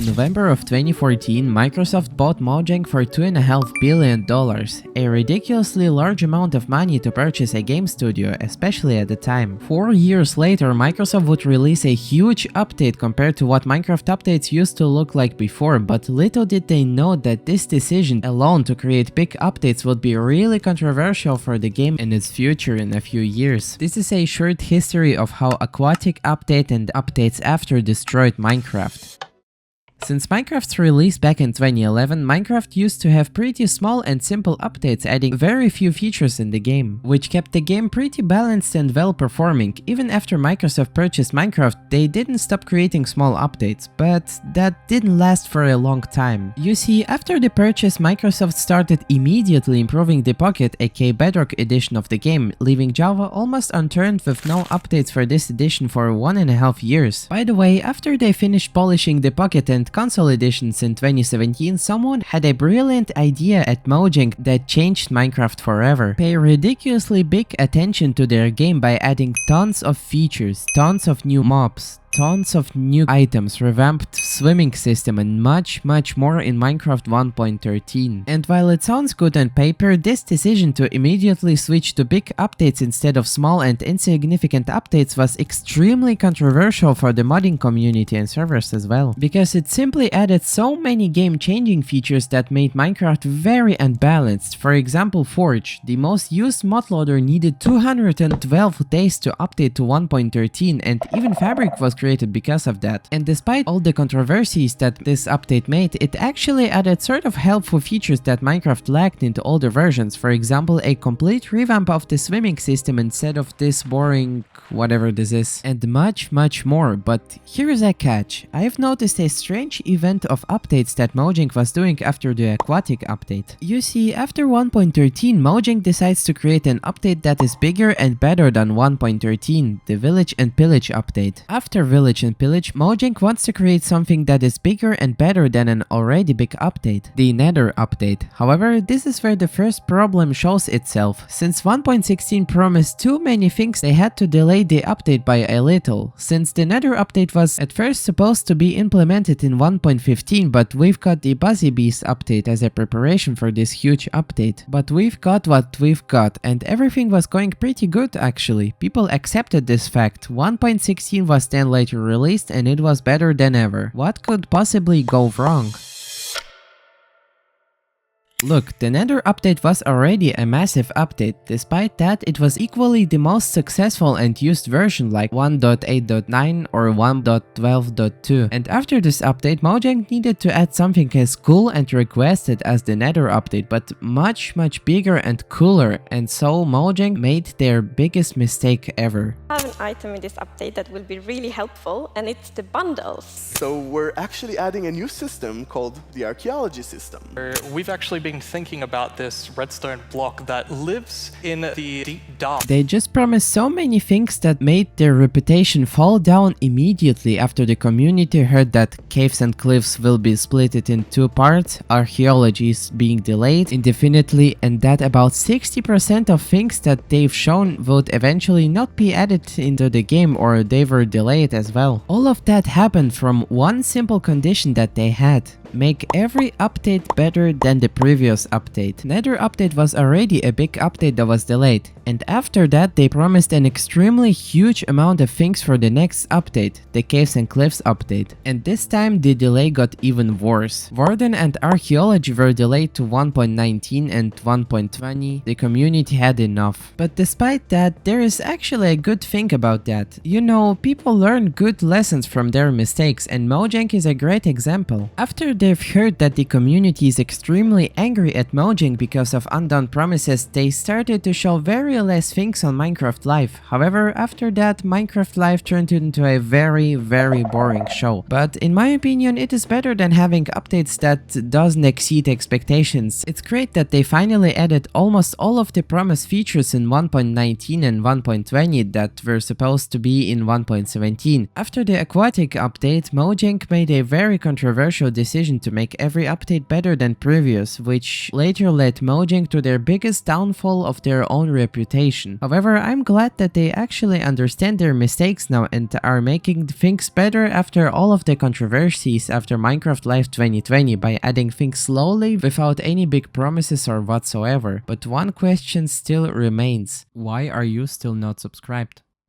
November of 2014, Microsoft bought Mojang for $2.5 billion, a ridiculously large amount of money to purchase a game studio, especially at the time. 4 years later, Microsoft would release a huge update compared to what Minecraft updates used to look like before, but little did they know that this decision alone to create big updates would be really controversial for the game and its future in a few years. This is a short history of how Aquatic update and updates after destroyed Minecraft. Since Minecraft's release back in 2011, Minecraft used to have pretty small and simple updates adding very few features in the game, which kept the game pretty balanced and well performing. Even after Microsoft purchased Minecraft, they didn't stop creating small updates, but that didn't last for a long time. You see, after the purchase, Microsoft started immediately improving the Pocket, aka Bedrock edition of the game, leaving Java almost unturned with no updates for this edition for 1.5 years. By the way, after they finished polishing the Pocket and console editions in 2017, someone had a brilliant idea at Mojang that changed Minecraft forever. Pay ridiculously big attention to their game by adding tons of features, tons of new mobs, tons of new items, revamped swimming system, and much more in Minecraft 1.13. And while it sounds good on paper, this decision to immediately switch to big updates instead of small and insignificant updates was extremely controversial for the modding community and servers as well, because it simply added so many game-changing features that made Minecraft very unbalanced. For example, Forge, the most used mod loader, needed 212 days to update to 1.13, and even Fabric was created because of that. And despite all the controversies that this update made, it actually added sort of helpful features that Minecraft lacked into older versions. For example, a complete revamp of the swimming system instead of this boring whatever this is, and much more. But here's a catch. I've noticed a strange event of updates that Mojang was doing after the Aquatic update. You see, after 1.13, Mojang decides to create an update that is bigger and better than 1.13, the Village and Pillage update. After Village and Pillage, Mojang wants to create something that is bigger and better than an already big update, the Nether update. However, this is where the first problem shows itself. Since 1.16 promised too many things, they had to delay the update by a little. Since the Nether update was at first supposed to be implemented in 1.15, but we've got the Buzzy Beast update as a preparation for this huge update. But we've got what we've got, and everything was going pretty good actually. People accepted this fact. 1.16 was then later released and it was better than ever. What could possibly go wrong? Look, the Nether update was already a massive update. Despite that, it was equally the most successful and used version like 1.8.9 or 1.12.2. And after this update, Mojang needed to add something as cool and requested as the Nether update, but much bigger and cooler. And so Mojang made their biggest mistake ever. I have an item in this update that will be really helpful, and it's the bundles. So we're actually adding a new system called the archaeology system. We've actually been thinking about this redstone block that lives in the deep dark. They just promised so many things that made their reputation fall down immediately after the community heard that caves and cliffs will be split in 2 parts, archaeology is being delayed indefinitely, and that about 60% of things that they've shown would eventually not be added into the game, or they were delayed as well. All of that happened from one simple condition that they had: make every update better than the previous update. Nether update was already a big update that was delayed, and after that they promised an extremely huge amount of things for the next update, the Caves and Cliffs update. And this time the delay got even worse. Warden and Archaeology were delayed to 1.19 and 1.20. The community had enough. But despite that, there is actually a good thing about that. You know, people learn good lessons from their mistakes, and Mojang is a great example. After they've heard that the community is extremely angry at Mojang because of undone promises, they started to show very less things on Minecraft Live. However, after that, Minecraft Live turned into a very boring show. But in my opinion, it is better than having updates that doesn't exceed expectations. It's great that they finally added almost all of the promised features in 1.19 and 1.20 that were supposed to be in 1.17. After the Aquatic update, Mojang made a very controversial decision decision to make every update better than previous, which later led Mojang to their biggest downfall of their own reputation. However, I'm glad that they actually understand their mistakes now and are making things better after all of the controversies after Minecraft Live 2020 by adding things slowly without any big promises or whatsoever. But one question still remains: why are you still not subscribed?